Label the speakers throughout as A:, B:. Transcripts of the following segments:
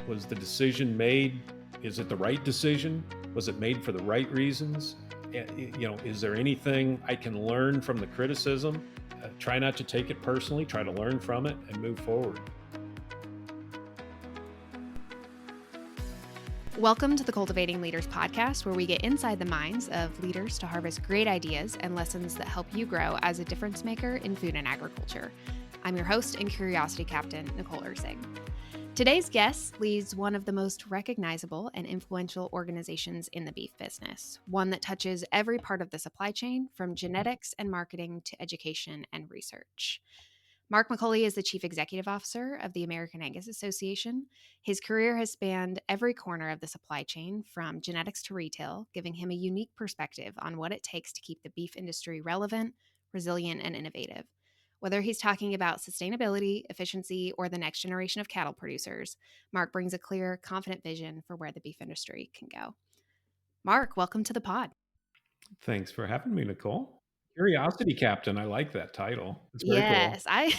A: Was the decision made? Is it the right decision? Was it made for the right reasons? Is there anything I can learn from the criticism? Try not to take it personally, try to learn from it and move forward.
B: Welcome to the Cultivating Leaders Podcast, where we get inside the minds of leaders to harvest great ideas and lessons that help you grow as a difference maker in food and agriculture. I'm your host and curiosity captain, Nicole Ursing. Today's guest leads one of the most recognizable and influential organizations in the beef business, one that touches every part of the supply chain, from genetics and marketing to education and research. Mark McCully is the Chief Executive Officer of the American Angus Association. His career has spanned every corner of the supply chain, from genetics to retail, giving him a unique perspective on what it takes to keep the beef industry relevant, resilient, and innovative. Whether he's talking about sustainability, efficiency, or the next generation of cattle producers, Mark brings a clear, confident vision for where the beef industry can go. Mark, welcome to the pod.
A: Thanks for having me, Nicole. Curiosity Captain. I like that title. It's very
B: Yes,
A: cool.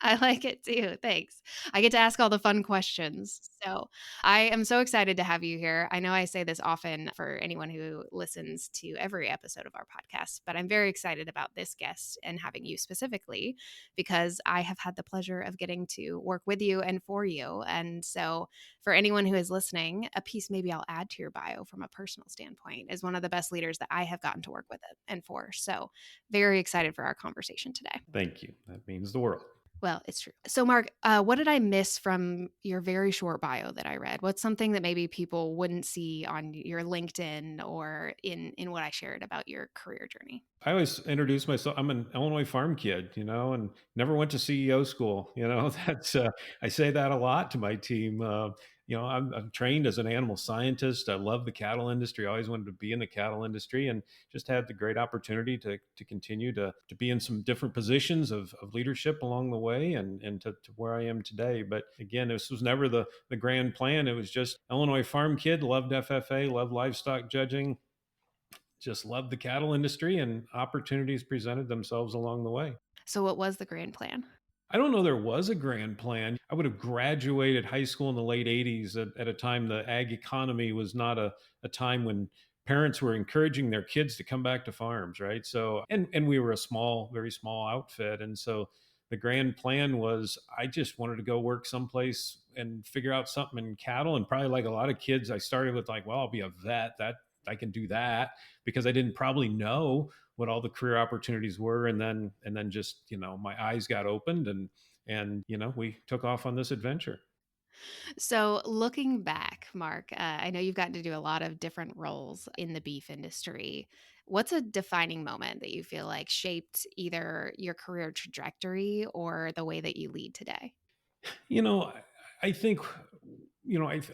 B: I like it too. Thanks. I get to ask all the fun questions. So I am so excited to have you here. I know I say this often for anyone who listens to every episode of our podcast, but I'm very excited about this guest and having you specifically because I have had the pleasure of getting to work with you and for you. And so for anyone who is listening, a piece maybe I'll add to your bio from a personal standpoint is one of the best leaders that I have gotten to work with it and for. So very excited for our conversation today.
A: Thank you. That means the world.
B: Well, it's true. So, Mark, what did I miss from your very short bio that I read? What's something that maybe people wouldn't see on your LinkedIn or in what I shared about your career journey?
A: I always introduce myself. I'm an Illinois farm kid, and never went to CEO school. That's I say that a lot to my team. I'm trained as an animal scientist. I love the cattle industry. I always wanted to be in the cattle industry, and just had the great opportunity to continue to be in some different positions of leadership along the way, and to where I am today. But again, this was never the grand plan. It was just Illinois farm kid, loved FFA, loved livestock judging, just loved the cattle industry, and opportunities presented themselves along the way.
B: So, what was the grand plan?
A: I don't know there was a grand plan. I would have graduated high school in the late 80s at a time the ag economy was not a time when parents were encouraging their kids to come back to farms, right? So, and we were a small, very small outfit. And so the grand plan was I just wanted to go work someplace and figure out something in cattle. And probably like a lot of kids, I started with like, well, I'll be a vet. That I can do that, because I didn't probably know what all the career opportunities were. And then just, my eyes got opened, and we took off on this adventure.
B: So, looking back, Mark, I know you've gotten to do a lot of different roles in the beef industry. What's a defining moment that you feel like shaped either your career trajectory or the way that you lead today?
A: You know, I think,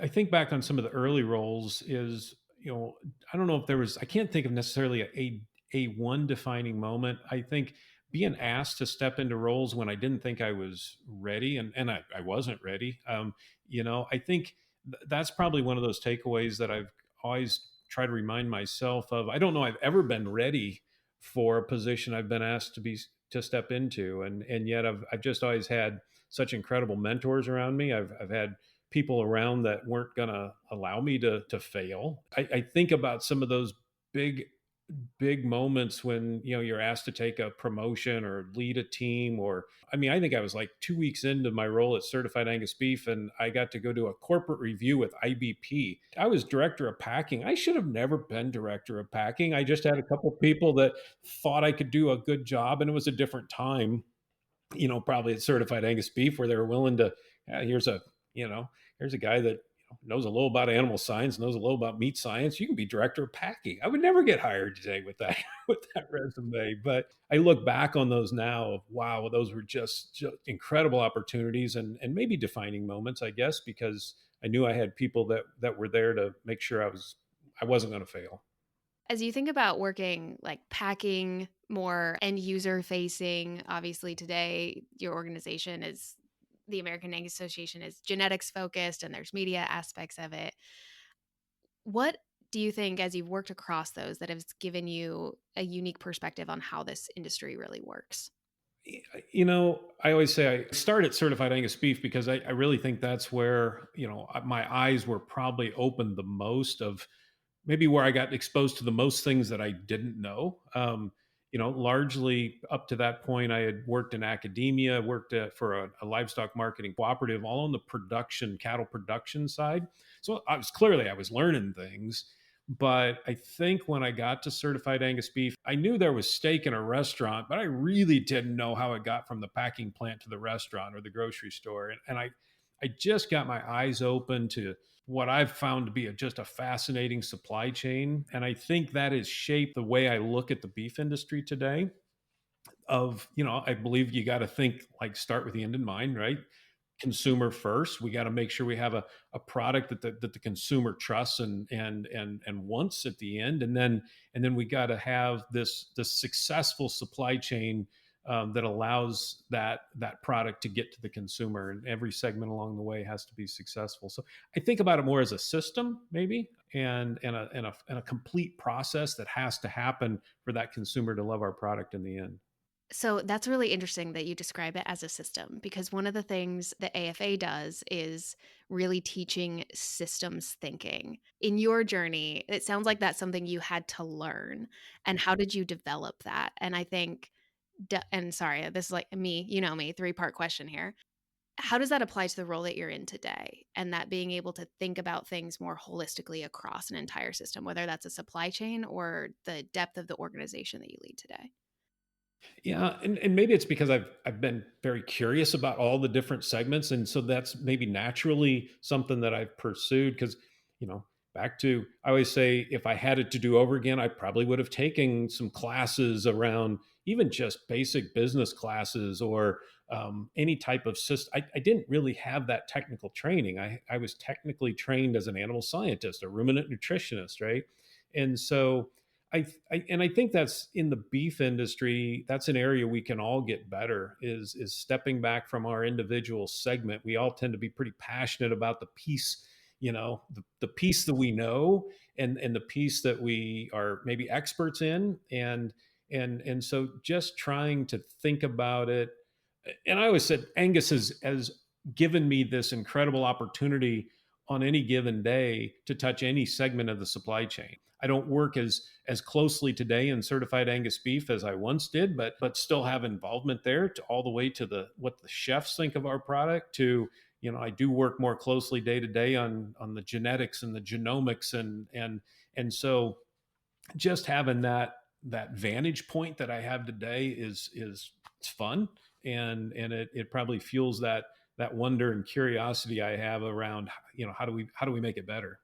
A: I think back on some of the early roles is, I don't know if there was, I can't think of necessarily a one defining moment. I think being asked to step into roles when I didn't think I was ready, and I wasn't ready. I think that's probably one of those takeaways that I've always tried to remind myself of. I don't know I've ever been ready for a position I've been asked to step into, and yet I've just always had such incredible mentors around me. I've had people around that weren't going to allow me to fail. I think about some of those big moments when you're asked to take a promotion or lead a team. Or I think I was like 2 weeks into my role at Certified Angus Beef, and I got to go to a corporate review with IBP. I was director of packing. I should have never been director of packing. I just had a couple of people that thought I could do a good job, and it was a different time, probably at Certified Angus Beef, where they were willing to, here's a guy that knows a little about animal science, knows a little about meat science. You can be director of packing. I would never get hired today with that with that resume. But I look back on those now of, wow, those were just incredible opportunities, and maybe defining moments, I guess, because I knew I had people that were there to make sure I wasn't going to fail.
B: As you think about working like packing, more end user facing, obviously today your organization is the American Angus Association is genetics focused and there's media aspects of it. What do you think, as you've worked across those, that has given you a unique perspective on how this industry really works?
A: I always say I start at certified Angus beef because I really think that's where, my eyes were probably opened the most of maybe where I got exposed to the most things that I didn't know. Largely up to that point, I had worked in academia, worked for a livestock marketing cooperative, all on the production, cattle production side. So I was learning things. But I think when I got to certified Angus beef, I knew there was steak in a restaurant, but I really didn't know how it got from the packing plant to the restaurant or the grocery store. And I just got my eyes open to what I've found to be just a fascinating supply chain. And I think that has shaped the way I look at the beef industry today. I believe you got to think like start with the end in mind, right? Consumer first. We got to make sure we have a product that the consumer trusts and wants at the end. And then we got to have this successful supply chain that allows that product to get to the consumer, and every segment along the way has to be successful. So I think about it more as a system, maybe, and a complete process that has to happen for that consumer to love our product in the end.
B: So that's really interesting that you describe it as a system, because one of the things that AFA does is really teaching systems thinking. In your journey, it sounds like that's something you had to learn. And how did you develop that? And I think, and sorry, this is like me, me, three-part question here. How does that apply to the role that you're in today? And that being able to think about things more holistically across an entire system, whether that's a supply chain or the depth of the organization that you lead today?
A: Yeah, and maybe it's because I've been very curious about all the different segments, and so that's maybe naturally something that I've pursued. Because back to I always say, if I had it to do over again, I probably would have taken some classes around even just basic business classes or any type of system. I didn't really have that technical training. I was technically trained as an animal scientist, a ruminant nutritionist, right? And so and I think that's in the beef industry. That's an area we can all get better. Is stepping back from our individual segment. We all tend to be pretty passionate about the piece, the piece that we know and the piece that we are maybe experts in, and so just trying to think about it. And I always said Angus has given me this incredible opportunity on any given day to touch any segment of the supply chain. I don't work as closely today in certified Angus beef as I once did, but still have involvement there, to all the way to what the chefs think of our product. To I do work more closely day to day on the genetics and the genomics, and so just having that vantage point that I have today is it's fun, and it probably fuels that wonder and curiosity I have around how do we make it better.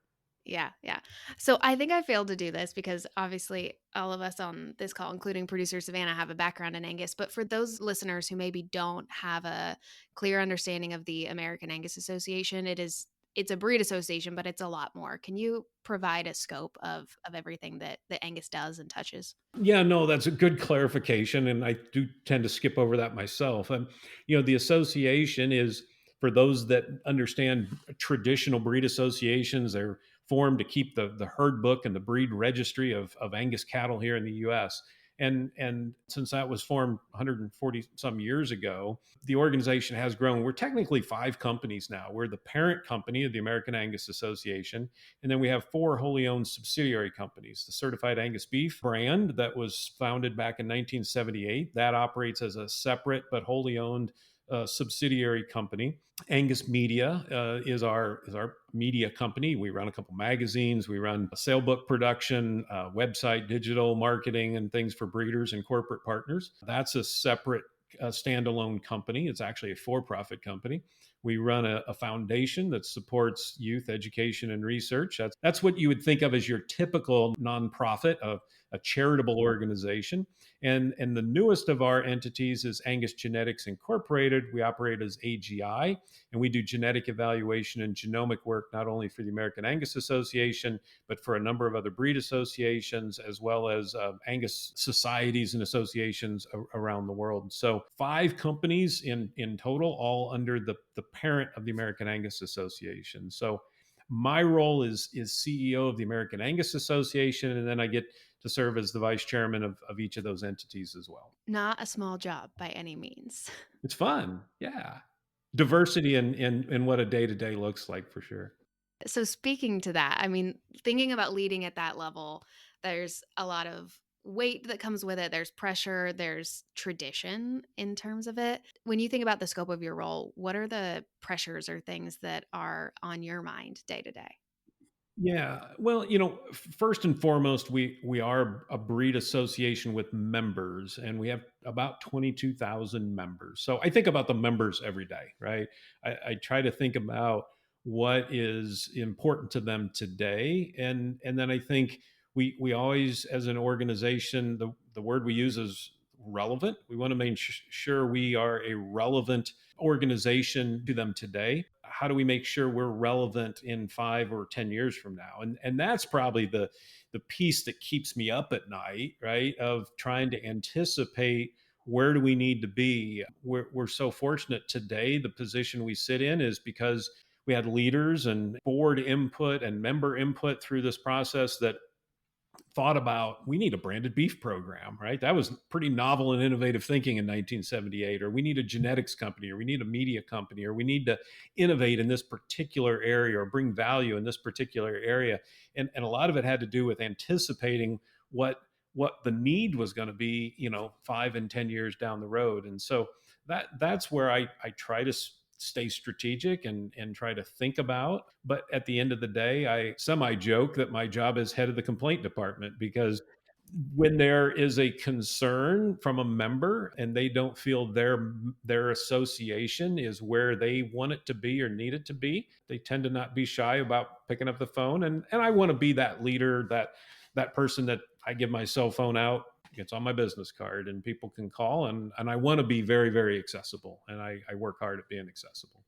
B: Yeah, yeah. So I think I failed to do this because obviously all of us on this call, including producer Savannah, have a background in Angus. But for those listeners who maybe don't have a clear understanding of the American Angus Association, it's a breed association, but it's a lot more. Can you provide a scope of everything that Angus does and touches?
A: Yeah, no, that's a good clarification, and I do tend to skip over that myself. And the association is, for those that understand traditional breed associations, they're formed to keep the herd book and the breed registry of Angus cattle here in the U.S. And since that was formed 140 some years ago, the organization has grown. We're technically 5 companies now. We're the parent company of the American Angus Association, and then we have 4 wholly owned subsidiary companies. The Certified Angus Beef brand that was founded back in 1978, that operates as a separate but wholly owned subsidiary company. Angus Media is our media company. We run a couple magazines. We run a sale book production, website, digital marketing, and things for breeders and corporate partners. That's a separate standalone company. It's actually a for-profit company. We run a foundation that supports youth education and research. That's what you would think of as your typical nonprofit, a charitable organization. And the newest of our entities is Angus Genetics Incorporated. We operate as AGI, and we do genetic evaluation and genomic work not only for the American Angus Association, but for a number of other breed associations, as well as Angus societies and associations around the world. So 5 companies in total, all under the parent of the American Angus Association. So My role is CEO of the American Angus Association, and then I get to serve as the vice chairman of each of those entities as well.
B: Not a small job by any means.
A: It's fun. Yeah. Diversity in what a day-to-day looks like for sure.
B: So speaking to that, I mean, thinking about leading at that level, there's a lot of weight that comes with it. There's pressure, there's tradition in terms of it. When you think about the scope of your role, what are the pressures or things that are on your mind day to day?
A: Yeah. Well, first and foremost, we are a breed association with members, and we have about 22,000 members. So I think about the members every day, right? I try to think about what is important to them today, and then I think we always, as an organization, the word we use is relevant. We want to make sure we are a relevant organization to them today. How do we make sure we're relevant in 5 or 10 years from now? And that's probably the piece that keeps me up at night, right? Of trying to anticipate where do we need to be. We're so fortunate today. The position we sit in is because we had leaders and board input and member input through this process that thought about we need a branded beef program, right? That was pretty novel and innovative thinking in 1978. Or we need a genetics company, or we need a media company, or we need to innovate in this particular area or bring value in this particular area. And a lot of it had to do with anticipating what the need was going to be, 5 and 10 years down the road. And so that's where I try to stay strategic and try to think about. But at the end of the day, I semi joke that my job is head of the complaint department, because when there is a concern from a member and they don't feel their association is where they want it to be or need it to be, they tend to not be shy about picking up the phone. And I want to be that leader, that person that I give my cell phone out. It's on my business card and people can call, and I want to be very, very accessible. And I work hard at being accessible.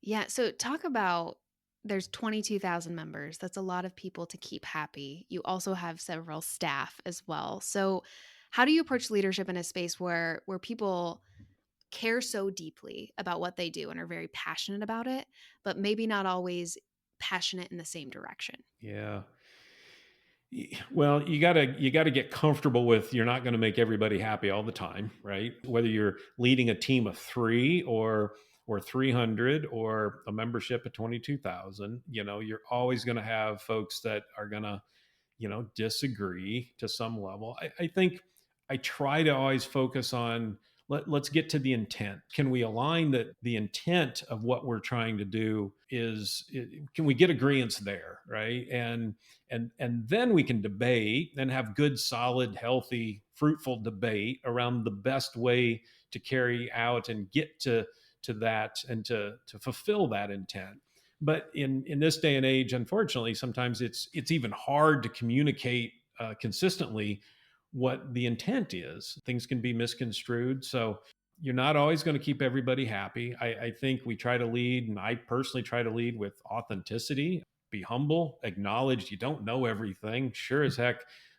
B: Yeah. So talk about there's 22,000 members. That's a lot of people to keep happy. You also have several staff as well. So how do you approach leadership in a space where people care so deeply about what they do and are very passionate about it, but maybe not always passionate in the same direction?
A: Yeah. Well, you gotta get comfortable with you're not going to make everybody happy all the time, right? Whether you're leading a team of 3 or 300 or a membership of 22,000, you're always going to have folks that are going to disagree to some level. I think I try to always focus on let's get to the intent. Can we align that the intent of what we're trying to do can we get agreements there, right? And then we can debate and have good, solid, healthy, fruitful debate around the best way to carry out and get to that and to fulfill that intent. But in this day and age, unfortunately, sometimes it's even hard to communicate consistently what the intent is. Things can be misconstrued. So you're not always going to keep everybody happy. I think we try to lead, and I personally try to lead with authenticity. Be humble, acknowledge you don't know everything. Sure as heck,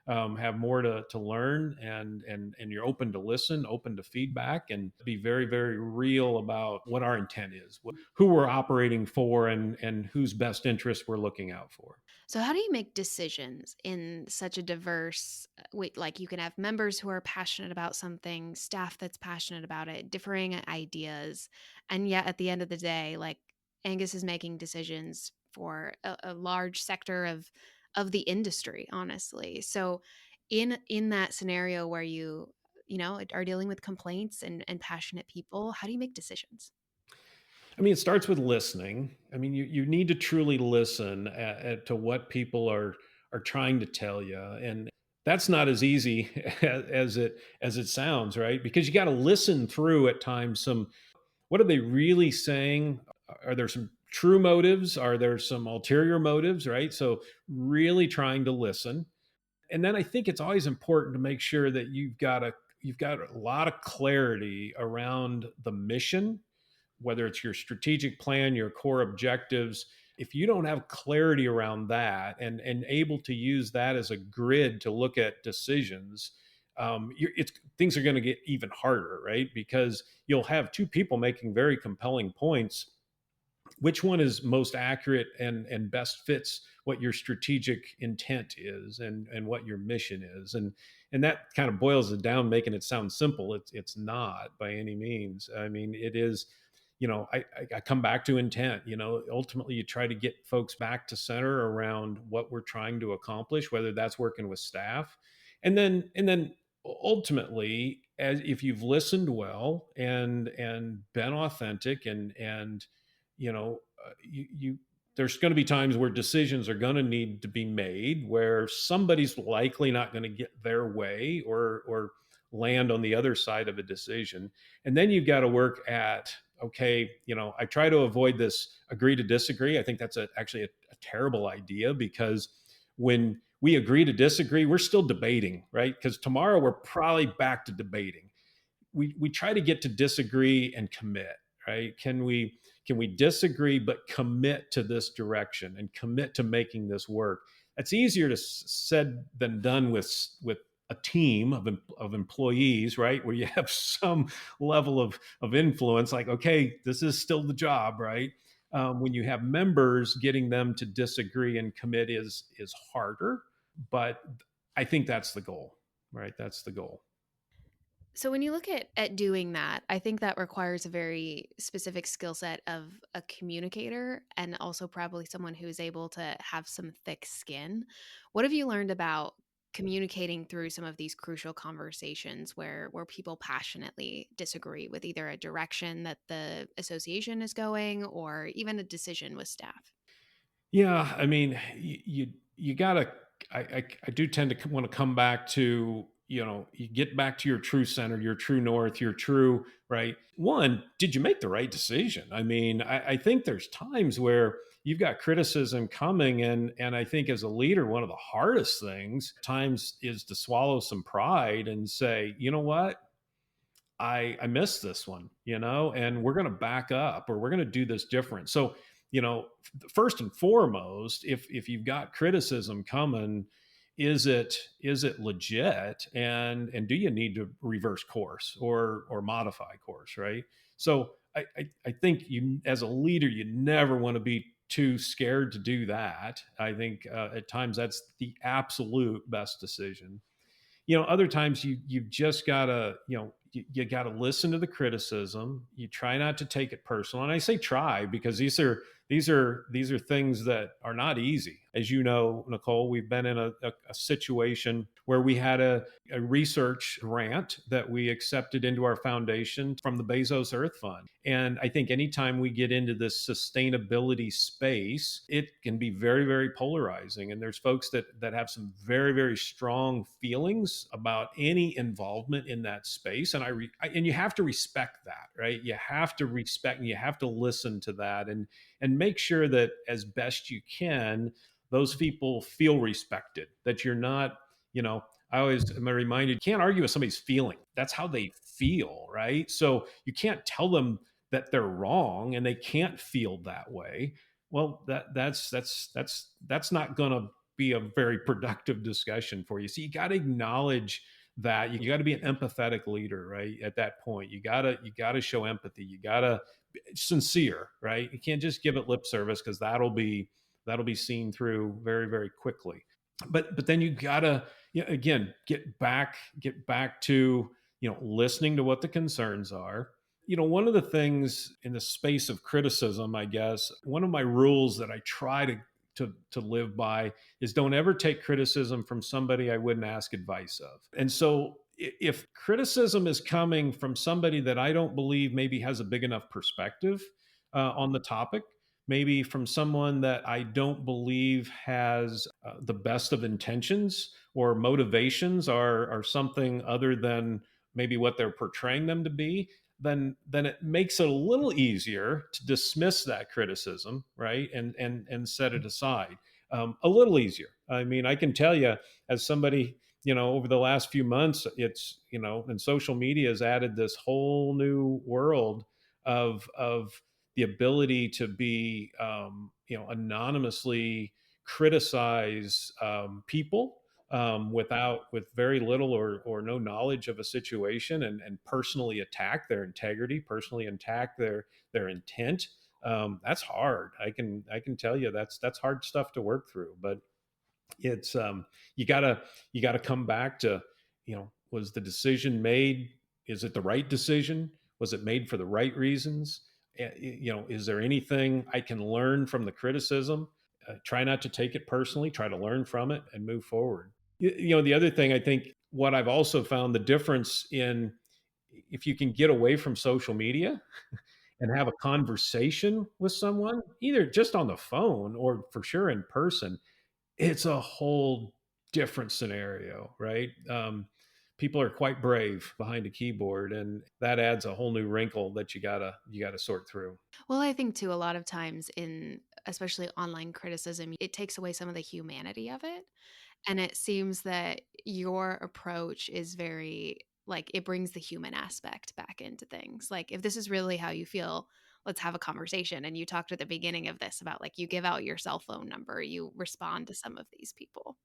A: have more to learn, and you're open to listen, open to feedback, and be very, very real about what our intent is, who we're operating for, and whose best interest we're looking out for.
B: So how do you make decisions in such a diverse way? Like you can have members who are passionate about something, staff that's passionate about it, differing ideas, and yet at the end of the day, like Angus is making decisions for a large sector of the industry, honestly. So in that scenario where you are dealing with complaints and passionate people, how do you make decisions?
A: I mean, it starts with listening. I mean, you need to truly listen to what people are trying to tell you, and that's not as easy as it sounds, right? Because you got to listen through at times. What are they really saying? Are there some true motives? Are there some ulterior motives? Right? So really trying to listen, and then I think it's always important to make sure that you've got a lot of clarity around the mission, whether it's your strategic plan, your core objectives. If you don't have clarity around that and able to use that as a grid to look at decisions, things are going to get even harder, right? Because you'll have two people making very compelling points, which one is most accurate and best fits what your strategic intent is and what your mission is. And that kind of boils it down, making it sound simple. It's not by any means. I mean, it is, I come back to intent. Ultimately you try to get folks back to center around what we're trying to accomplish, whether that's working with staff. And then ultimately, as if you've listened well and been authentic and you there's going to be times where decisions are going to need to be made where somebody's likely not going to get their way or land on the other side of a decision. And then you've got to work at, okay, I try to avoid this agree to disagree. I think that's actually a terrible idea, because when we agree to disagree, we're still debating, right? Because tomorrow we're probably back to debating. We try to get to disagree and commit, right? Can we disagree but commit to this direction and commit to making this work? That's easier to said than done with a team of employees, right? Where you have some level of influence, like, okay, this is still the job, right? When you have members, getting them to disagree and commit is harder, but I think that's the goal, right? That's the goal.
B: So when you look at doing that, I think that requires a very specific skill set of a communicator and also probably someone who is able to have some thick skin. What have you learned about communicating through some of these crucial conversations where people passionately disagree with either a direction that the association is going or even a decision with staff?
A: Yeah, I mean, you gotta. I do tend to want to come back to, you get back to your true center, your true north, your true right. One, did you make the right decision? I mean, I think there's times where you've got criticism coming, and I think as a leader, one of the hardest things times is to swallow some pride and say, you know what, I missed this one, and we're going to back up, or we're going to do this different. So, first and foremost, if you've got criticism coming, is it legit, and do you need to reverse course or modify course, right? So I think you, as a leader, you never want to be too scared to do that. I think at times that's the absolute best decision. Other times you've just gotta, you gotta listen to the criticism. You try not to take it personal, and I say try because these are things that are not easy. As you know, Nicole, we've been in a situation where we had a research grant that we accepted into our foundation from the Bezos Earth Fund. And I think anytime we get into this sustainability space, it can be very, very polarizing. And there's folks that have some very, very strong feelings about any involvement in that space. And and you have to respect that, right? You have to respect and you have to listen to that and make sure that as best you can, those people feel respected, that you're not, I always am reminded, you can't argue with somebody's feeling. That's how they feel, right? So you can't tell them that they're wrong and they can't feel that way. Well, that's not going to be a very productive discussion for you. So you got to acknowledge that. You got to be an empathetic leader, right? At that point, you got to show empathy. You got to sincere, right? You can't just give it lip service, because that'll be seen through very, very quickly. But then you gotta, again, get back to, listening to what the concerns are. One of the things in the space of criticism, I guess, one of my rules that I try to live by is don't ever take criticism from somebody I wouldn't ask advice of. And so if criticism is coming from somebody that I don't believe maybe has a big enough perspective on the topic, maybe from someone that I don't believe has the best of intentions, or motivations are something other than maybe what they're portraying them to be, then it makes it a little easier to dismiss that criticism, right? And set it aside. A little easier. I mean, I can tell you, as somebody, over the last few months, it's, and social media has added this whole new world of the ability to be, anonymously criticize people with very little or no knowledge of a situation, and personally attack their integrity, personally attack their intent. That's hard. I can tell you that's hard stuff to work through. But it's you gotta you gotta come back to, was the decision made? Is it the right decision? Was it made for the right reasons? Is there anything I can learn from the criticism? Try not to take it personally. Try to learn from it and move forward. The other thing, I think, what I've also found the difference in, if you can get away from social media and have a conversation with someone, either just on the phone or for sure in person, it's a whole different scenario, right? People are quite brave behind a keyboard, and that adds a whole new wrinkle that you gotta sort through.
B: Well, I think too, a lot of times in especially online criticism, it takes away some of the humanity of it. And it seems that your approach is very like it brings the human aspect back into things. Like if this is really how you feel, let's have a conversation. And you talked at the beginning of this about like you give out your cell phone number, you respond to some of these people.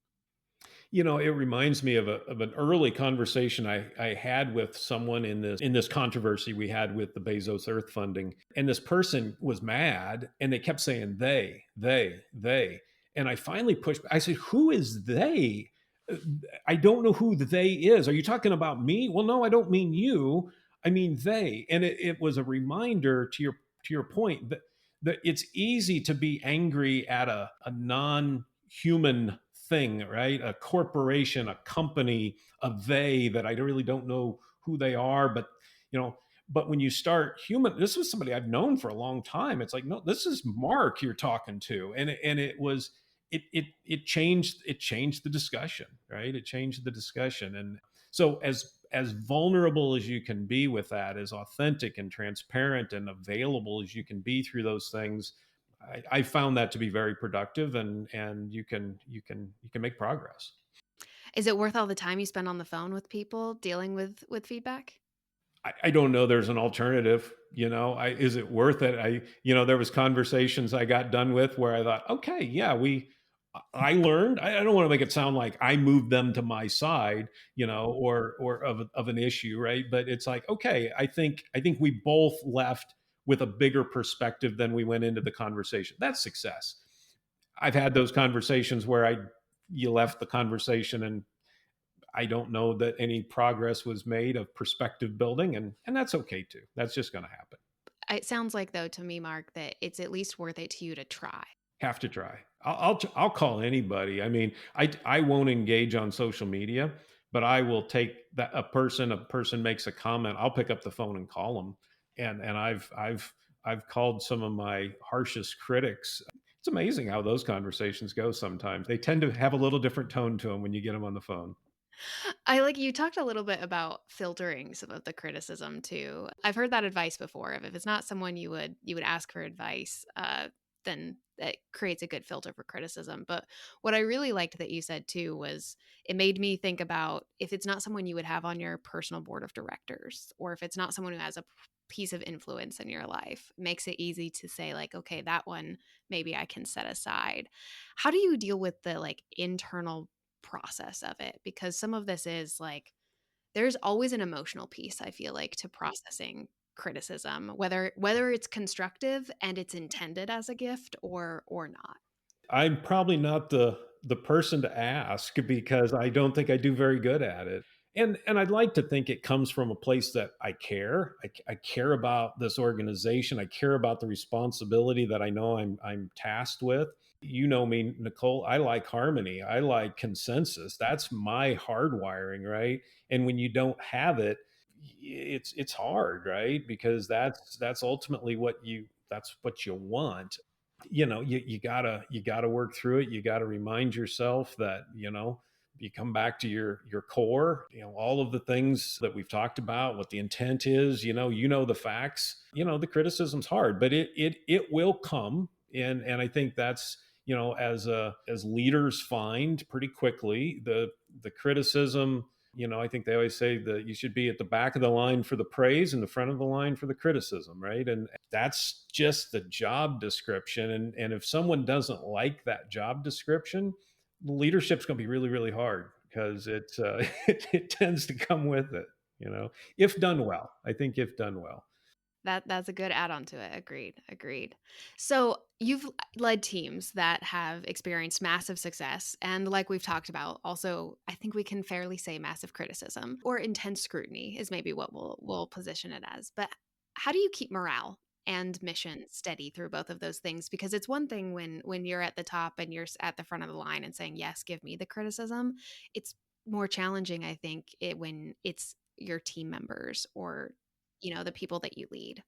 A: It reminds me of an early conversation I had with someone in this controversy we had with the Bezos Earth funding. And this person was mad and they kept saying they. And I finally pushed back. I said, "Who is they? Uh, I don't know who the they is. Are you talking about me?" "Well, no, I don't mean you. I mean they." And it was a reminder to your point that it's easy to be angry at a non-human thing, right? A corporation, a company, a they that I really don't know who they are, but you know, but when you start human, this was somebody I've known for a long time. It's like, no, this is Mark you're talking to, and it was it changed the discussion, right? It changed the discussion, and so as vulnerable as you can be with that, as authentic and transparent and available as you can be through those things, I found that to be very productive, and you can make progress.
B: Is it worth all the time you spend on the phone with people dealing with feedback?
A: I don't know. There's an alternative. Is it worth it? There was conversations I got done with where I thought, okay, yeah, I learned. I don't want to make it sound like I moved them to my side, or of an issue, right? But it's like, okay, I think we both left with a bigger perspective than we went into the conversation. That's success. I've had those conversations where you left the conversation and I don't know that any progress was made of perspective building, and that's okay too. That's just going to happen.
B: It sounds like though to me, Mark, that it's at least worth it to you to try.
A: Have to try. I'll call anybody. I mean, I won't engage on social media, but I will take that a person makes a comment. I'll pick up the phone and call them. And I've called some of my harshest critics. It's amazing how those conversations go sometimes. They tend to have a little different tone to them when you get them on the phone.
B: I like you talked a little bit about filtering some of the criticism too. I've heard that advice before. If it's not someone you would ask for advice, then that creates a good filter for criticism. But what I really liked that you said too was it made me think about if it's not someone you would have on your personal board of directors, or if it's not someone who has a piece of influence in your life, makes it easy to say like, okay, that one maybe I can set aside. How do you deal with the like internal process of it? Because some of this is like there's always an emotional piece I feel like to processing criticism, whether it's constructive and it's intended as a gift or not.
A: I'm probably not the person to ask because I don't think I do very good at it. And I'd like to think it comes from a place that I care. I care about this organization. I care about the responsibility that I know I'm tasked with. You know me, Nicole. I like harmony. I like consensus. That's my hardwiring, right? And when you don't have it, it's hard, right? Because that's ultimately what you want. You gotta work through it. You gotta remind yourself that you come back to your core, all of the things that we've talked about, what the intent is, the facts. The criticism's hard, but it will come. And I think that's, as leaders find pretty quickly, the criticism, I think they always say that you should be at the back of the line for the praise and the front of the line for the criticism, right? And that's just the job description. And if someone doesn't like that job description, leadership's going to be really, really hard because it tends to come with it, if done well. I think if done well.
B: That's a good add-on to it. Agreed. Agreed. So you've led teams that have experienced massive success, and like we've talked about, also I think we can fairly say massive criticism or intense scrutiny is maybe what we'll position it as. But how do you keep morale and mission steady through both of those things? Because it's one thing when you're at the top and you're at the front of the line and saying yes, give me the criticism. It's more challenging, I think, when it's your team members or the people that you lead.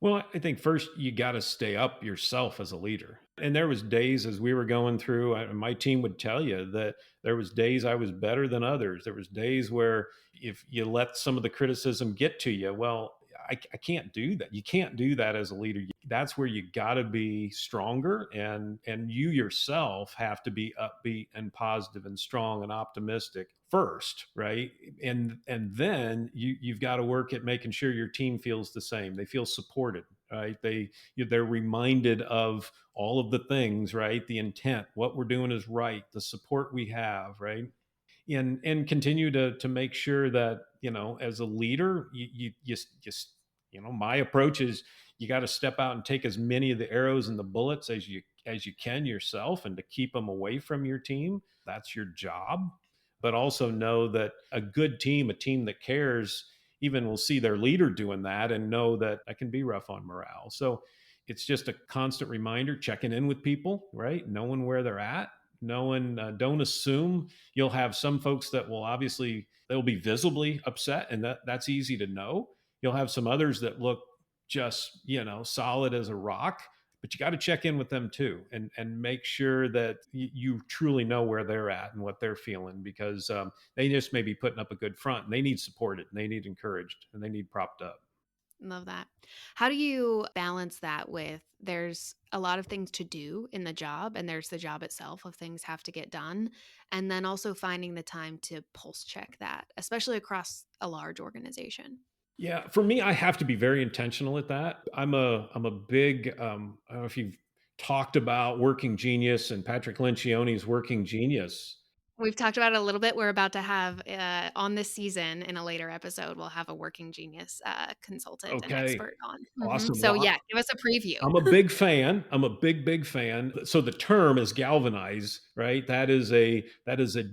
A: Well, I think first you got to stay up yourself as a leader. And there was days as we were going through, my team would tell you that there was days I was better than others. There was days where if you let some of the criticism get to you, well, I can't do that. You can't do that as a leader. That's where you got to be stronger, and you yourself have to be upbeat and positive and strong and optimistic first, right? And then you've got to work at making sure your team feels the same. They feel supported, right? They're reminded of all of the things, right? The intent, what we're doing is right, the support we have, right? And continue to make sure that, as a leader, you just, my approach is you got to step out and take as many of the arrows and the bullets as you can yourself, and to keep them away from your team. That's your job. But also know that a good team, a team that cares, even will see their leader doing that and know that I can be rough on morale. So it's just a constant reminder, checking in with people, right? Knowing where they're at, knowing, don't assume. You'll have some folks that will obviously, they'll be visibly upset, and that's easy to know. You'll have some others that look just, solid as a rock, but you got to check in with them too, and make sure that you truly know where they're at and what they're feeling, because they just may be putting up a good front, and they need supported, and they need encouraged, and they need propped up.
B: Love that. How do you balance that with there's a lot of things to do in the job and there's the job itself of things have to get done, and then also finding the time to pulse check that, especially across a large organization?
A: Yeah, for me, I have to be very intentional at that. I'm a big, I don't know if you've talked about Working Genius and Patrick Lencioni's Working Genius.
B: We've talked about it a little bit. We're about to have on this season in a later episode, we'll have a working genius consultant and
A: Okay,
B: expert on.
A: awesome.
B: So
A: Well,
B: yeah, give us a preview.
A: I'm a big fan. I'm a big fan. So the term is galvanize, right? That is a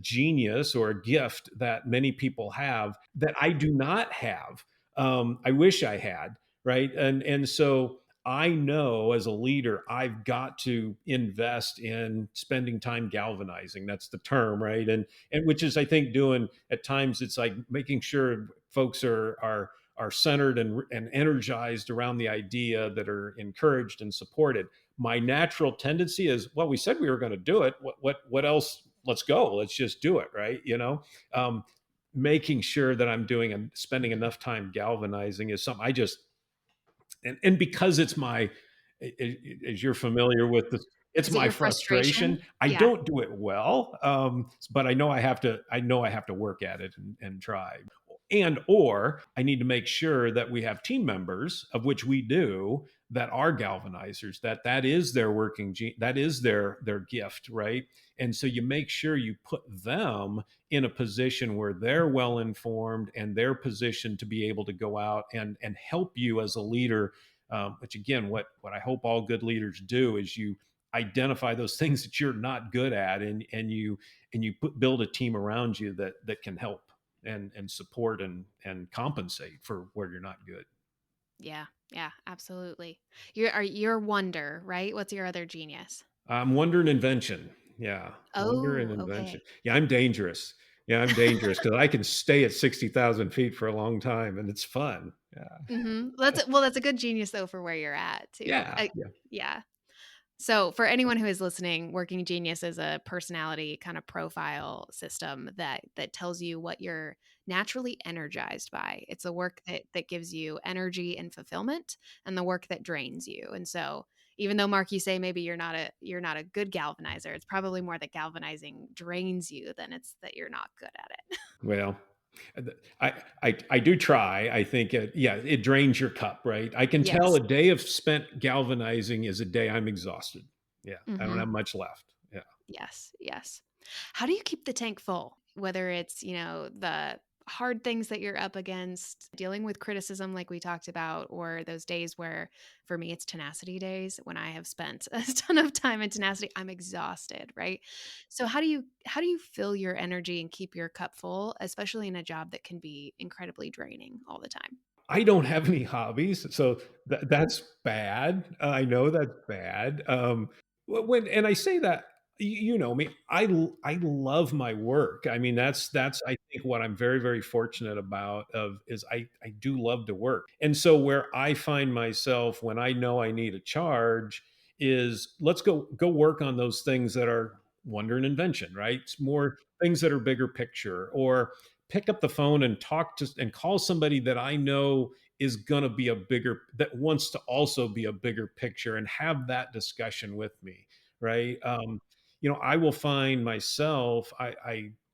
A: genius or a gift that many people have that I do not have. I wish I had, right? And so I know as a leader, I've got to invest in spending time galvanizing. That's the term, right? And which is, I think, doing at times, it's like making sure folks are centered and energized around the idea, that are encouraged and supported. My natural tendency is, well, we said we were going to do it. What else? Let's go. Let's just do it, right? Um, Making sure that I'm doing and spending enough time galvanizing is something I just, and because it's my, as you're familiar with this, it's
B: Is it
A: my
B: your
A: frustration.
B: frustration?
A: I
B: Yeah.
A: don't do it well, but I know I have to work at it, and try. And or I need to make sure that we have team members, of which we do, that are galvanizers, that is their that is their gift, right? And so you make sure you put them in a position where they're well informed, and they're positioned to be able to go out and help you as a leader. Which again, what I hope all good leaders do is you identify those things that you're not good at, and you build a team around you that can help and support and compensate for where you're not good.
B: Yeah. Yeah, absolutely. You're wonder, right? What's your other genius?
A: I'm wonder and invention. Yeah, wonder and
B: Oh,
A: invention.
B: okay.
A: Yeah, I'm dangerous. Yeah, I'm dangerous because I can stay at 60,000 feet for a long time, and it's fun. Yeah,
B: That's a good genius though for where you're at too.
A: yeah, yeah.
B: Yeah. So, for anyone who is listening, Working Genius is a personality kind of profile system that tells you what you're naturally energized by. It's the work that gives you energy and fulfillment, and the work that drains you. And so, even though Mark, you say maybe you're not a good galvanizer, it's probably more that galvanizing drains you than it's that you're not good at it.
A: Well, I do try. I think yeah, it drains your cup, right? I can tell
B: Yes.
A: a day of spent galvanizing is a day I'm exhausted. Yeah, I don't
B: Hmm.
A: have much left. Yeah.
B: Yes. Yes. How do you keep the tank full? Whether it's, the hard things that you're up against, dealing with criticism like we talked about, or those days where for me it's tenacity days when I have spent a ton of time in tenacity, I'm exhausted, right? So how do you fill your energy and keep your cup full, especially in a job that can be incredibly draining all the time?
A: I don't have any hobbies, so that's bad. I know that's bad. When and I say that, you know me, I love my work. I mean, that's I think what I'm very very fortunate about of is I do love to work, and so where I find myself when I know I need a charge is let's go work on those things that are wonder and invention, right? It's more things that are bigger picture, or pick up the phone and talk to and call somebody that I know is going to be a bigger that wants to also be a bigger picture and have that discussion with me, right? I will find myself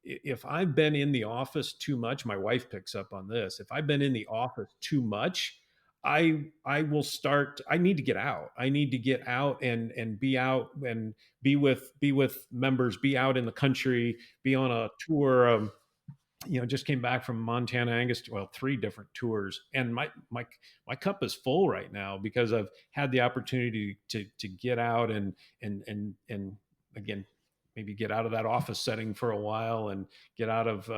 A: if I've been in the office too much, my wife picks up on this. If I've been in the office too much, I will start. I need to get out. I need to get out and be out and be with members, be out in the country, be on a tour. Just came back from Montana, Angus, well, three different tours, and my cup is full right now because I've had the opportunity to get out and again, maybe get out of that office setting for a while and get out of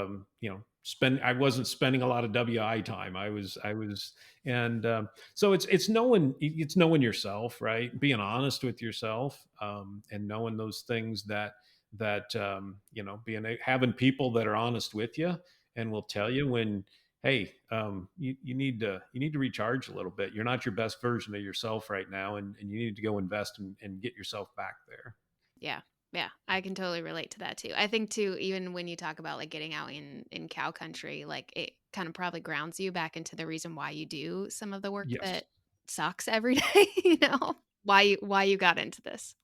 A: spend. I wasn't spending a lot of WI time. I was, and so it's knowing yourself, right? Being honest with yourself, and knowing those things that being having people that are honest with you and will tell you when, hey, you need to recharge a little bit. You're not your best version of yourself right now, and you need to go invest and get yourself back there.
B: Yeah. Yeah, I can totally relate to that too. I think too, even when you talk about like getting out in cow country, like it kind of probably grounds you back into the reason why you do some of the work
A: Yes.
B: that sucks every day, why you got into this.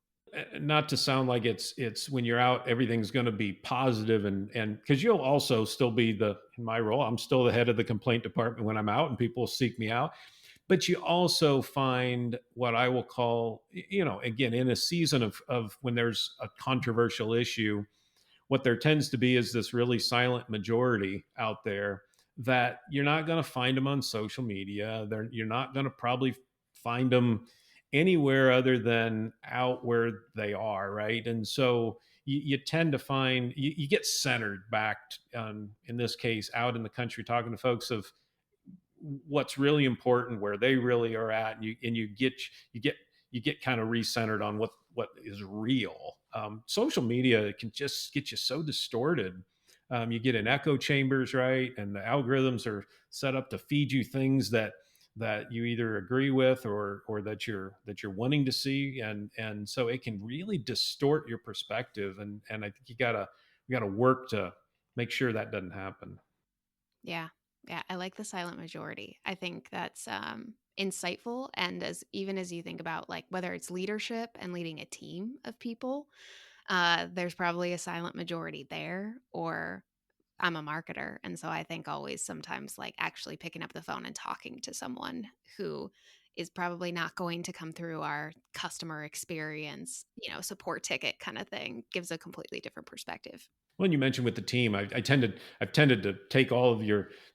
A: Not to sound like it's when you're out everything's going to be positive, and because you'll also still be the in my role, I'm still the head of the complaint department when I'm out and people seek me out. But you also find what I will call, again, in a season of when there's a controversial issue, what there tends to be is this really silent majority out there that you're not going to find them on social media. You're not going to probably find them anywhere other than out where they are, right? And so you tend to find you get centered back, in this case, out in the country, talking to folks of what's really important, where they really are at, and you get kind of recentered on what is real. Social media can just get you so distorted. You get in echo chambers, right? And the algorithms are set up to feed you things that you either agree with or that you're wanting to see, and so it can really distort your perspective. And I think you gotta work to make sure that doesn't happen.
B: Yeah. Yeah, I like the silent majority. I think that's insightful, and as you think about like whether it's leadership and leading a team of people, there's probably a silent majority there, or I'm a marketer. And so I think always sometimes like actually picking up the phone and talking to someone who is probably not going to come through our customer experience, support ticket kind of thing gives a completely different perspective.
A: When you mentioned with the team, I've tended to take all of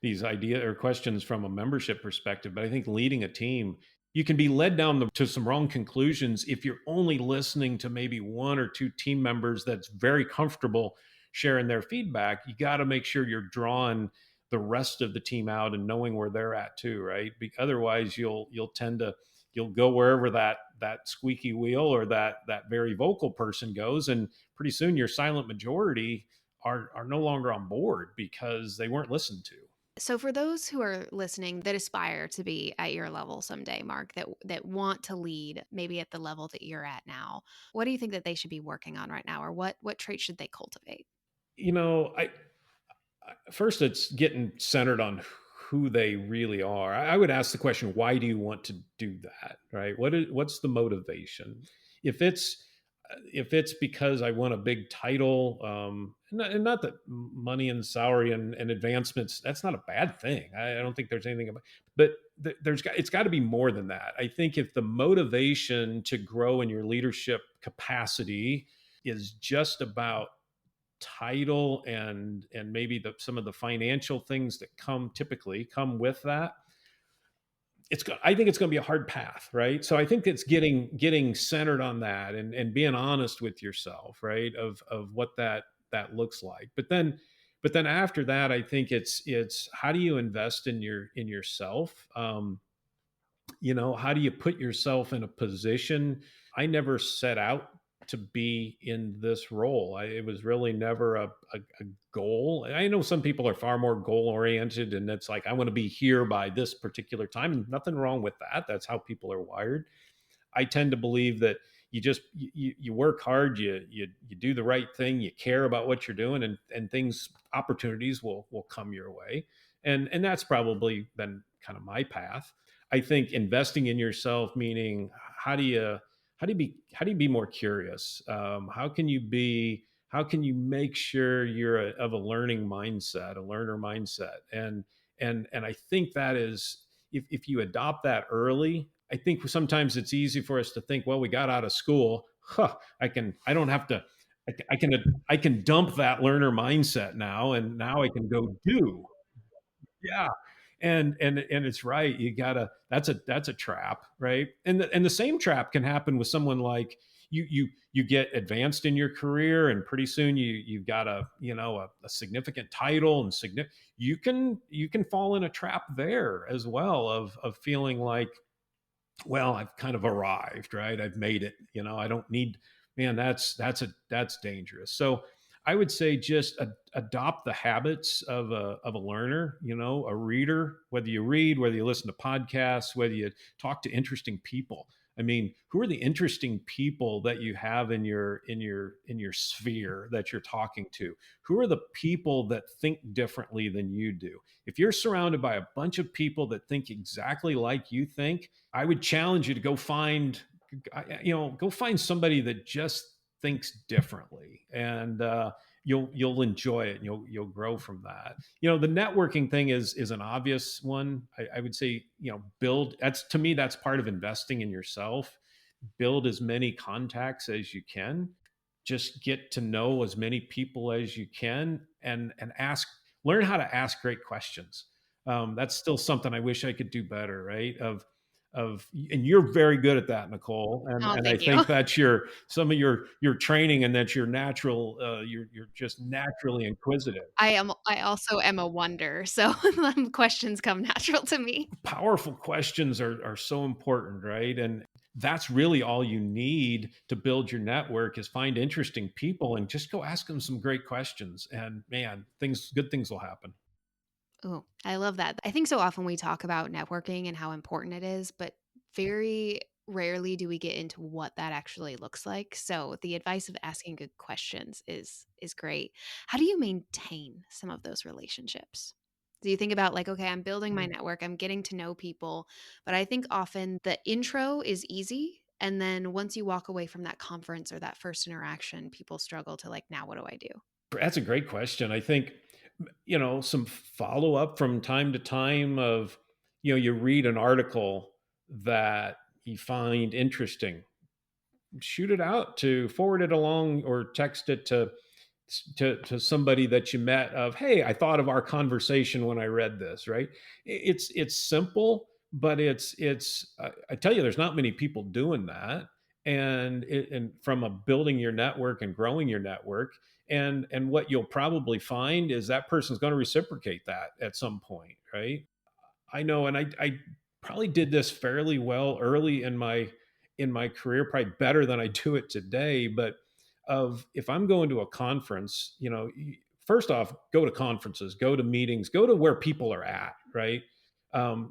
A: these idea or questions from a membership perspective, but I think leading a team, you can be led down to some wrong conclusions if you're only listening to maybe one or two team members that's very comfortable sharing their feedback. You got to make sure you're drawing the rest of the team out and knowing where they're at too, right? Otherwise, you'll go wherever that squeaky wheel or that very vocal person goes, and pretty soon your silent majority are no longer on board because they weren't listened to.
B: So for those who are listening that aspire to be at your level someday, Mark, that want to lead maybe at the level that you're at now, what do you think that they should be working on right now, or what traits should they cultivate?
A: You know, first it's getting centered on who they really are. I would ask the question, why do you want to do that, right? What's the motivation? If it's because I want a big title, and not that money and salary and advancements, that's not a bad thing. I don't think there's anything about, but it's got to be more than that. I think if the motivation to grow in your leadership capacity is just about title and maybe some of the financial things that typically come with that, I think it's going to be a hard path, right? So I think it's getting centered on that and being honest with yourself, right? Of what that looks like. But then after that, I think it's how do you invest in yourself? How do you put yourself in a position? I never set out to be in this role. It was really never a goal. I know some people are far more goal oriented, and it's like, I want to be here by this particular time, and nothing wrong with that. That's how people are wired. I tend to believe that you work hard, you do the right thing, you care about what you're doing, and opportunities will come your way. And that's probably been kind of my path. I think investing in yourself, meaning how do you be more curious? How can you make sure you're of a learning mindset, a learner mindset? And I think that is, if you adopt that early, I think sometimes it's easy for us to think, well, we got out of school, I don't have to, I can dump that learner mindset now, and now I can go do. Yeah. And it's right. You gotta, that's a trap, right? And the same trap can happen with someone like you get advanced in your career, and pretty soon you've got a significant title and you can fall in a trap there as well, of feeling like, well, I've kind of arrived, right? I've made it. I don't need, man, that's dangerous. So I would say just adopt the habits of a learner, a reader, whether you read, whether you listen to podcasts, whether you talk to interesting people. I mean, who are the interesting people that you have in your sphere that you're talking to? Who are the people that think differently than you do? If you're surrounded by a bunch of people that think exactly like you think, I would challenge you to go find somebody that just thinks differently, and you'll enjoy it, and you'll grow from that. The networking thing is an obvious one. I would say, build. That's, to me, that's part of investing in yourself. Build as many contacts as you can. Just get to know as many people as you can, and learn how to ask great questions. That's still something I wish I could do better, right? And you're very good at that, Nicole. and
B: Oh,
A: and I
B: thank you.
A: think that's some of your training, and that's your natural, you're just naturally inquisitive.
B: I also am a wonder, so questions come natural to me.
A: Powerful questions are so important, right? And that's really all you need to build your network, is find interesting people and just go ask them some great questions, and man, good things will happen.
B: Oh, I love that. I think so often we talk about networking and how important it is, but very rarely do we get into what that actually looks like. So the advice of asking good questions is great. How do you maintain some of those relationships? Do you think about, like, okay, I'm building my network, I'm getting to know people, but I think often the intro is easy, and then once you walk away from that conference or that first interaction, people struggle to, like, now what do I do?
A: That's a great question. I think, some follow up from time to time of, you read an article that you find interesting, shoot it out, to forward it along, or text it to somebody that you met, of, hey, I thought of our conversation when I read this, right? It's simple, but I tell you, there's not many people doing that. And from a building your network and growing your network, and what you'll probably find is that person's going to reciprocate that at some point, right? I know, and I probably did this fairly well early in my career, probably better than I do it today. But if I'm going to a conference, first off, go to conferences, go to meetings, go to where people are at, right?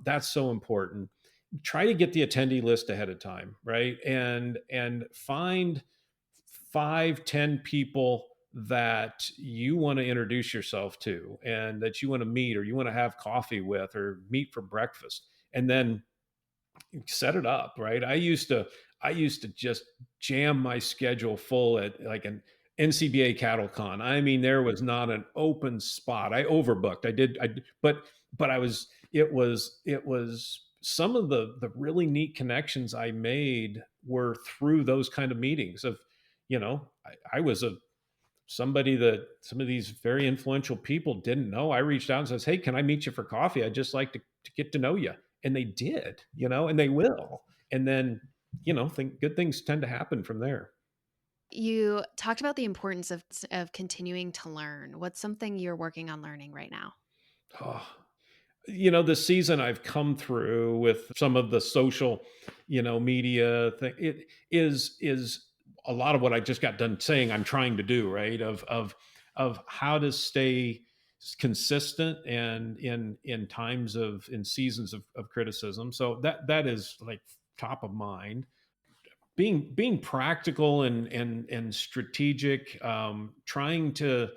A: That's so important. Try to get the attendee list ahead of time, right? And find 5, 10 people that you want to introduce yourself to, and that you want to meet, or you want to have coffee with, or meet for breakfast, and then set it up, right? I used to just jam my schedule full at, like, an NCBA cattle con. I mean, there was not an open spot. I overbooked. But it was some of the really neat connections I made were through those kind of meetings. I was a somebody that some of these very influential people didn't know. I reached out and says, "Hey, can I meet you for coffee? I'd just like to get to know you." And they did, and they will. And then, think good things tend to happen from there.
B: You talked about the importance of continuing to learn. What's something you're working on learning right now?
A: Oh, this season I've come through with some of the social, media thing. It is a lot of what I just got done saying I'm trying to do, right? Of how to stay consistent and in times of in seasons of criticism. So that is like top of mind. Being practical and strategic, trying to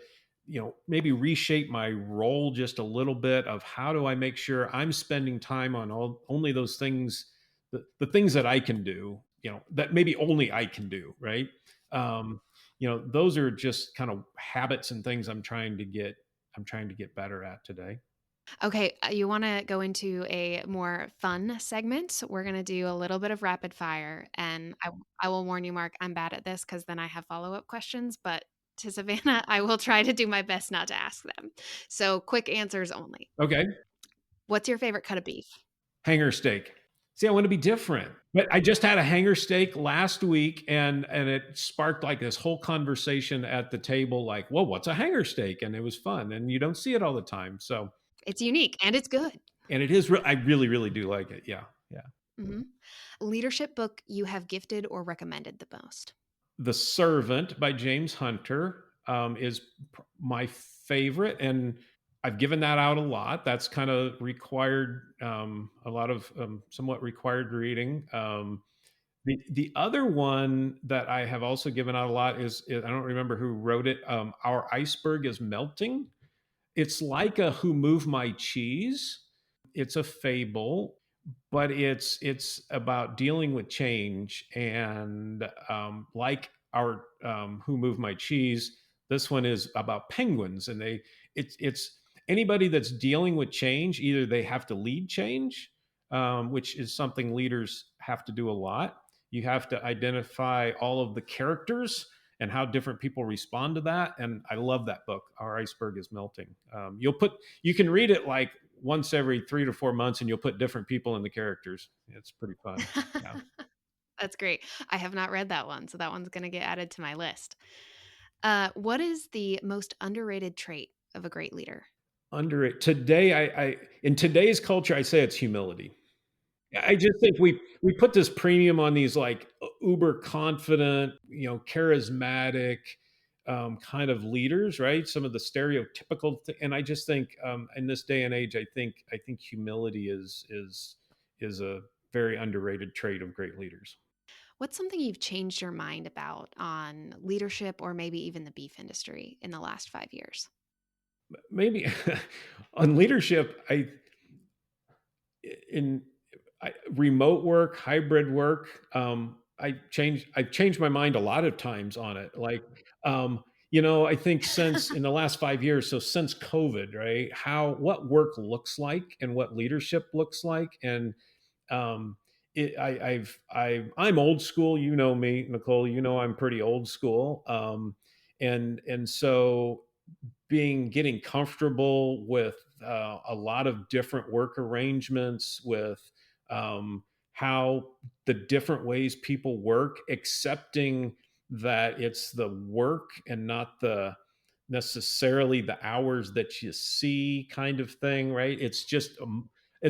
A: maybe reshape my role just a little bit of how do I make sure I'm spending time on only those things, the things that I can do, that maybe only I can do, right. um, those are just kind of habits and things I'm trying to get better at today.
B: Okay, you want to go into a more fun segment. We're going to do a little bit of rapid fire. And I will warn you, Mark, I'm bad at this because then I have follow up questions. But to Savannah, I will try to do my best not to ask them. So quick answers only.
A: Okay.
B: What's your favorite cut of beef?
A: Hanger steak. See, I want to be different. But I just had a hanger steak last week, and it sparked like this whole conversation at the table, like, "Whoa, what's a hanger steak?" And it was fun, and you don't see it all the time. So,
B: It's unique and it's good.
A: and it is. I really, really do like it. Yeah, yeah.
B: Hmm. Leadership book you have gifted or recommended the most?
A: The Servant by James Hunter is my favorite, and I've given that out a lot. That's kind of required, a lot of somewhat required reading. The other one that I have also given out a lot is I don't remember who wrote it. Our Iceberg is Melting. It's like a Who Moved My Cheese. It's a fable, but it's about dealing with change, and like our Who Moved My Cheese, this one is about penguins, and it's anybody that's dealing with change. Either they have to lead change, which is something leaders have to do a lot. You have to identify all of the characters and how different people respond to that. And I love that book, Our Iceberg is Melting. You can read it like once every 3 to 4 months, and you'll put different people in the characters. It's pretty fun. Yeah.
B: That's great. I have not read that one, so that one's going to get added to my list. What is the most underrated trait of a great leader?
A: Under it today, I in today's culture, I say it's humility. I just think we put this premium on these like uber confident, charismatic kind of leaders, right? Some of the stereotypical, and I just think in this day and age, I think humility is a very underrated trait of great leaders.
B: What's something you've changed your mind about on leadership or maybe even the beef industry in the last 5 years?
A: Maybe on leadership, in remote work, hybrid work, I've changed my mind a lot of times on it. Like, I think since in the last 5 years, so since COVID, right? What work looks like and what leadership looks like, and um, I'm old school. You know me, Nicole. You know I'm pretty old school, and so getting comfortable with a lot of different work arrangements, with how the different ways people work, accepting that it's the work and not the necessarily the hours that you see kind of thing, right? It's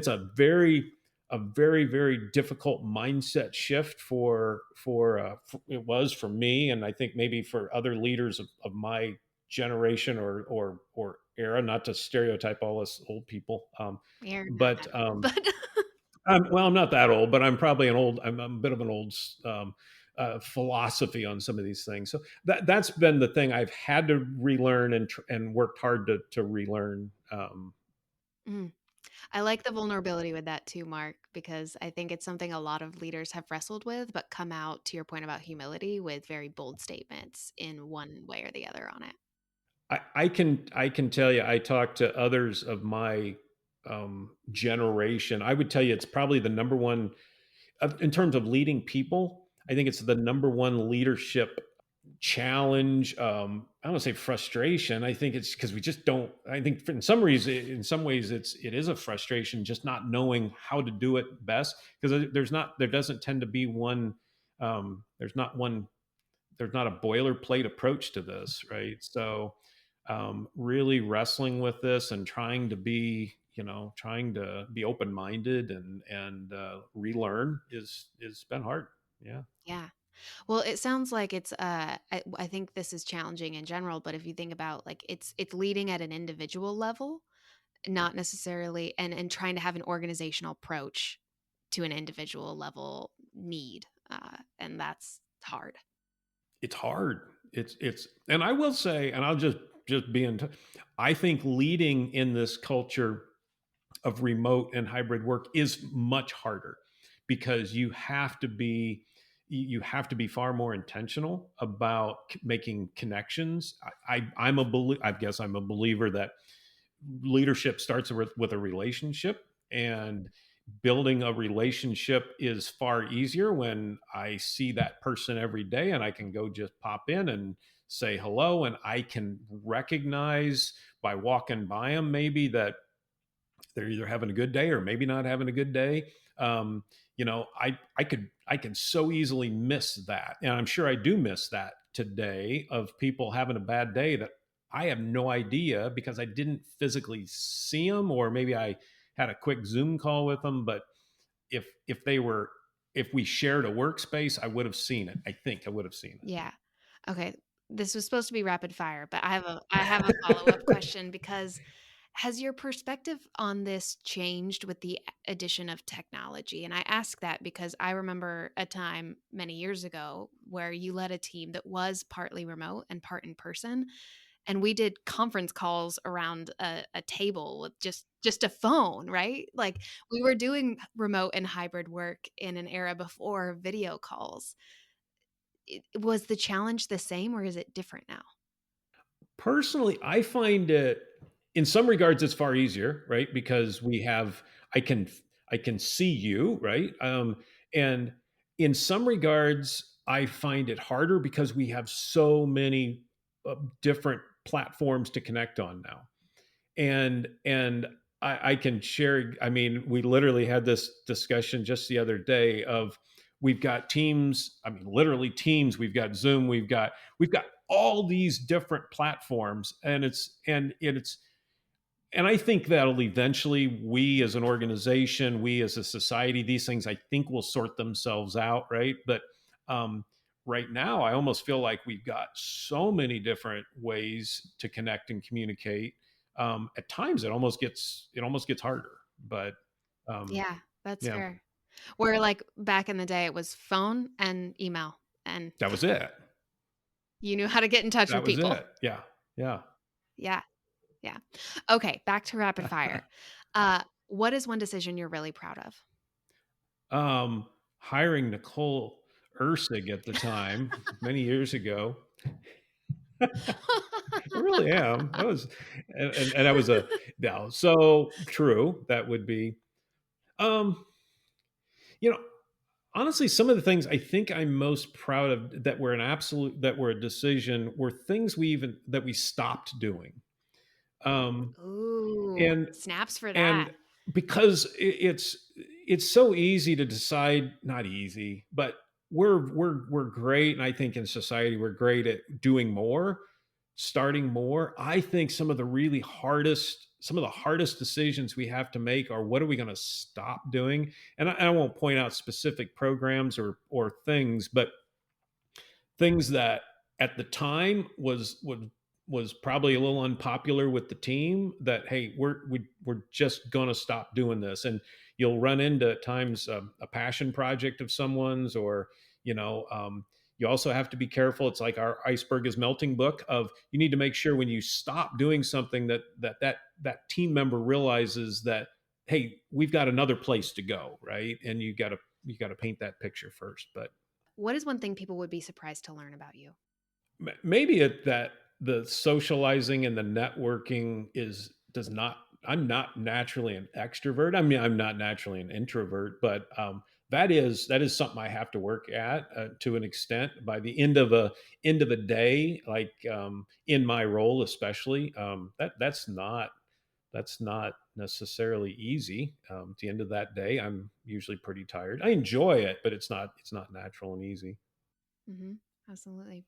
A: a very very difficult mindset shift for it was for me, and I think maybe for other leaders of my generation or era, not to stereotype all us old people.
B: You're not
A: But
B: that old, but
A: well, I'm not that old, but I'm a bit of an old philosophy on some of these things. So that's been the thing I've had to relearn and worked hard to relearn.
B: mm, I like the vulnerability with that too, Mark, because I think it's something a lot of leaders have wrestled with, but come out to your point about humility with very bold statements in one way or the other on it.
A: I can tell you, I talked to others of my generation. I would tell you it's probably the number one in terms of leading people. I think it's the number one leadership challenge. I don't want to say frustration. I think it's because we just don't. I think in some reason, in some ways, it is a frustration just not knowing how to do it best, because there doesn't tend to be one. There's not one. There's not a boilerplate approach to this, right? So really wrestling with this and trying to be open minded and relearn is been hard. Yeah.
B: Yeah. Well, it sounds like it's I think this is challenging in general, but if you think about like it's leading at an individual level, not necessarily and trying to have an organizational approach to an individual level need. And that's hard.
A: It's hard. It's and I will say, and I'll just be in. I think leading in this culture of remote and hybrid work is much harder, because you have to be far more intentional about making connections. I guess I'm a believer that leadership starts with a relationship, and building a relationship is far easier when I see that person every day and I can go just pop in and say hello, and I can recognize by walking by them maybe that they're either having a good day or maybe not having a good day. um, I can so easily miss that, and I'm sure I do miss that today, of people having a bad day that I have no idea because I didn't physically see them, or maybe I had a quick Zoom call with them. But if they were if we shared a workspace, I would have seen it. I think I would have seen
B: Yeah. Okay. This was supposed to be rapid fire, but I have a follow-up
A: it.
B: question because has your perspective on this changed with the addition of technology? And I ask that because I remember a time many years ago where you led a team that was partly remote and part in person, and we did conference calls around a table with just a phone, right? Like we were doing remote and hybrid work in an era before video calls. Was the challenge the same or is it different now?
A: Personally, I find it, in some regards it's far easier, right? Because we have I can I can see you, right? And in some regards I find it harder because we have so many different platforms to connect on now. And I can share. I mean, we literally had this discussion just the other day of, we've got Teams. I mean, literally Teams. We've got Zoom. We've got all these different platforms, and I think that'll eventually, we as an organization, we as a society, these things I think will sort themselves out, right? But um, right now, I almost feel like we've got so many different ways to connect and communicate. At times, it almost gets harder. But um,
B: Yeah, that's
A: yeah,
B: fair. Where like back in the day it was phone and email and
A: that was it.
B: you knew how to get in touch
A: That
B: with
A: was
B: people.
A: it. Yeah, yeah.
B: Yeah, yeah. Okay, back to rapid fire. What is one decision you're really proud of?
A: Hiring Nicole Ursig at the time, many years ago. I really am. That was, and that was a, no, so true. That would be, um, you know, honestly, some of the things I think I'm most proud of that were a decision, were things that we stopped doing. Um,
B: Ooh,
A: and
B: snaps for that.
A: and because it's so easy to decide, not easy, but we're great, and I think in society we're great at doing more, starting more. I think some of the hardest decisions we have to make are, what are we going to stop doing? And I won't point out specific programs or things, but things that at the time was probably a little unpopular with the team, that, hey, we're just going to stop doing this. And you'll run into at times a passion project of someone's, or you also have to be careful. It's like our iceberg is melting book of, you need to make sure when you stop doing something that team member realizes that, hey, we've got another place to go, right? And you got to paint that picture first. But
B: What is one thing people would be surprised to learn about you?
A: maybe that the socializing and the networking is does not I'm not naturally an extrovert. I mean, I'm not naturally an introvert, but that is something I have to work at to an extent. By the end of a day, like in my role, especially, that's not necessarily easy. At the end of that day, I'm usually pretty tired. I enjoy it, but it's not natural and easy.
B: Hmm. Absolutely.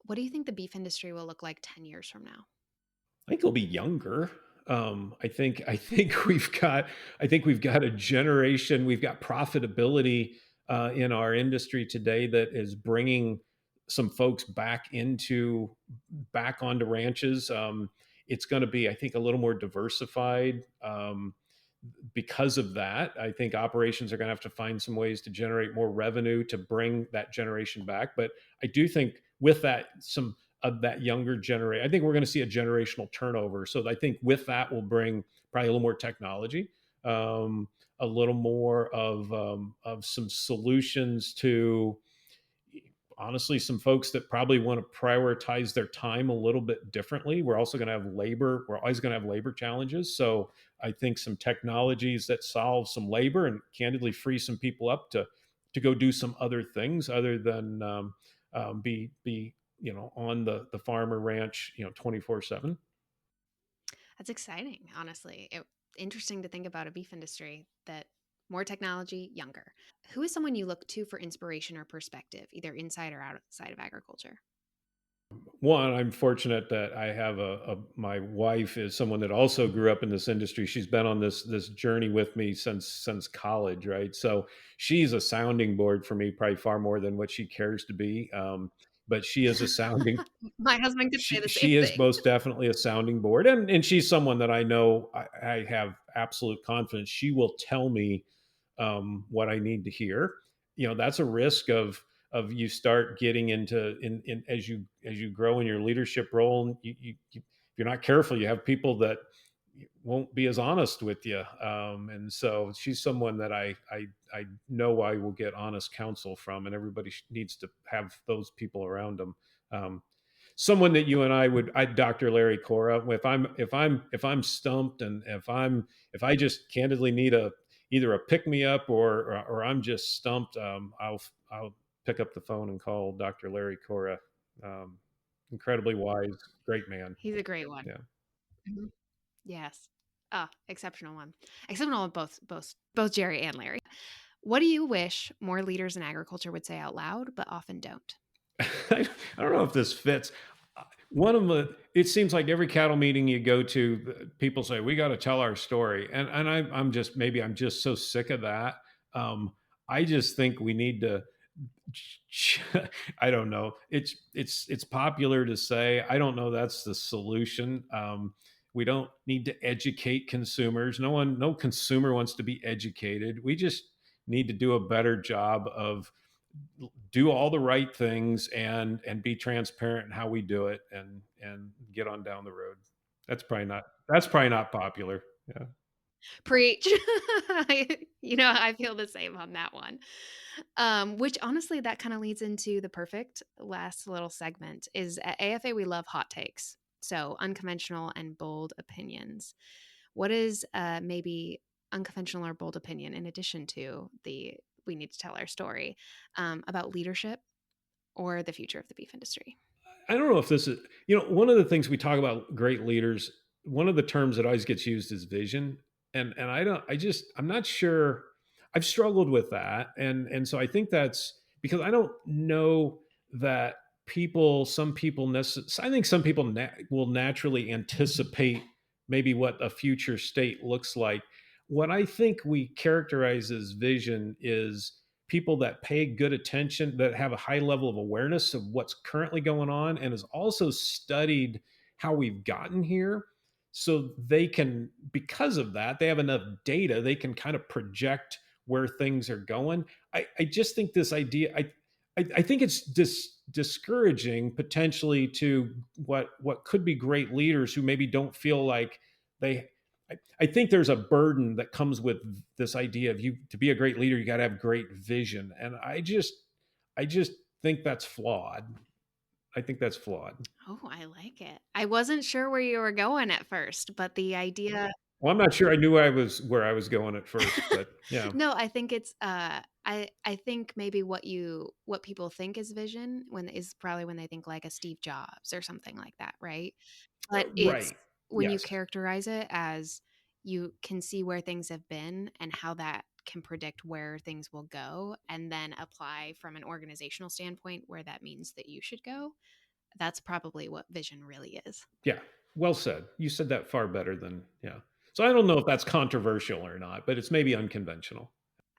B: What do you think the beef industry will look like 10 years from now?
A: I think he'll be younger. I think we've got a generation. We've got profitability in our industry today that is bringing some folks back onto ranches. It's going to be, I think, a little more diversified. Because of that, I think operations are going to have to find some ways to generate more revenue to bring that generation back. But I do think with that, some of that younger generation, I think we're going to see a generational turnover. So I think with that will bring probably a little more technology, a little more of some solutions to honestly some folks that probably want to prioritize their time a little bit differently. We're also going to have labor. We're always going to have labor challenges. So I think some technologies that solve some labor and candidly free some people up to go do some other things other than be on the farm or ranch 24/7.
B: That's exciting, honestly. Interesting to think about a beef industry that more technology, younger. Who is someone you look to for inspiration or perspective, either inside or outside of agriculture?
A: One, I'm fortunate that I have my wife is someone that also grew up in this industry. She's been on this journey with me since college, right? So she's a sounding board for me, probably far more than what she cares to be. But she is a sounding
B: My husband could say
A: she
B: the same
A: she is
B: thing.
A: most definitely a sounding board, and she's someone that I know I have absolute confidence she will tell me what I need to hear. That's a risk of you start getting into in as you grow in your leadership role. And if you're not careful, you have people that won't be as honest with you. And so she's someone that I know I will get honest counsel from, and everybody needs to have those people around them. Um, Someone that you and Dr. Larry Cora. If I'm stumped, and if I just candidly need either a pick me up or I'm just stumped, I'll pick up the phone and call Dr. Larry Cora. Um, Incredibly wise, great man.
B: He's a great one.
A: Yeah.
B: Mhm. Yes. Ah, exceptional one. Exceptional one, both Jerry and Larry. What do you wish more leaders in agriculture would say out loud, but often don't?
A: I don't know if this fits. One of the It seems like every cattle meeting you go to, people say we got to tell our story, and I'm just so sick of that. I just think we need to. I don't know. It's popular to say. I don't know that's the solution. We don't need to educate consumers. No consumer wants to be educated. We just need to do a better job of do all the right things and be transparent in how we do it and get on down the road. That's probably not popular. Yeah.
B: Preach. I feel the same on that one. Which honestly, that kind of leads into the perfect last little segment is at AFA, we love hot takes. So unconventional and bold opinions. What is maybe unconventional or bold opinion in addition to the we need to tell our story about leadership or the future of the beef industry?
A: I don't know if this is, one of the things we talk about great leaders, one of the terms that always gets used is vision. And I'm not sure. I've struggled with that. And so I think that's because I don't know that I think some people will naturally anticipate maybe what a future state looks like. What I think we characterize as vision is people that pay good attention, that have a high level of awareness of what's currently going on, and has also studied how we've gotten here. So they can, because of that, they have enough data, they can kind of project where things are going. I just think this idea, I think it's discouraging potentially to what could be great leaders who maybe don't feel like they I think there's a burden that comes with this idea of you to be a great leader, you got to have great vision. And I just think that's flawed. I think that's flawed.
B: Oh, I like it. I wasn't sure where you were going at first, but the idea
A: Well, I'm not sure I knew where I was going at first, but yeah.
B: No, I think it's I think maybe what people think is vision is probably when they think like a Steve Jobs or something like that, right? But it's
A: Right.
B: when you
A: Yes.
B: characterize it as you can see where things have been and how that can predict where things will go, and then apply from an organizational standpoint where that means that you should go. That's probably what vision really is.
A: Yeah. Well said. You said that far better than, yeah. So I don't know if that's controversial or not, but it's maybe unconventional.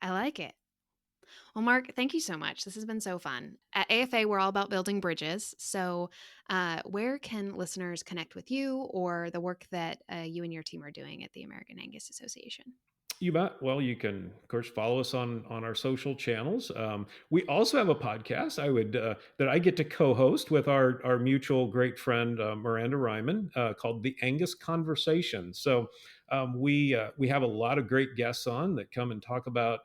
B: I like it. Well, Mark, thank you so much. This has been so fun. At AFA, we're all about building bridges. So, where can listeners connect with you or the work that you and your team are doing at the American Angus Association?
A: You bet. Well, you can, of course, follow us on our social channels. We also have a podcast. That I get to co-host with our mutual great friend Miranda Ryman, called The Angus Conversation. So we have a lot of great guests on that come and talk about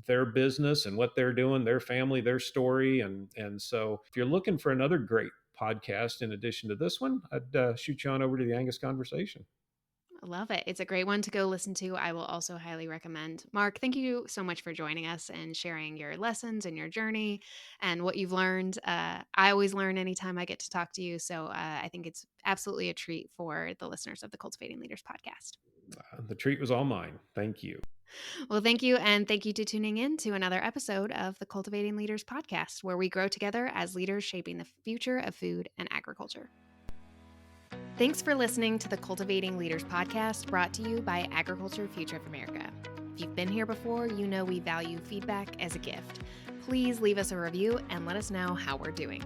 A: their business and what they're doing, their family, their story, and so if you're looking for another great podcast in addition to this one, I'd shoot you on over to The Angus Conversation.
B: I love it. It's a great one to go listen to. I will also highly recommend. Mark, thank you so much for joining us and sharing your lessons and your journey and what you've learned. I always learn anytime I get to talk to you. So I think it's absolutely a treat for the listeners of the Cultivating Leaders podcast.
A: The treat was all mine. Thank you.
B: Well, thank you. And thank you to tuning in to another episode of the Cultivating Leaders podcast, where we grow together as leaders shaping the future of food and agriculture. Thanks for listening to the Cultivating Leaders podcast, brought to you by Agriculture Future of America. If you've been here before, you know we value feedback as a gift. Please leave us a review and let us know how we're doing.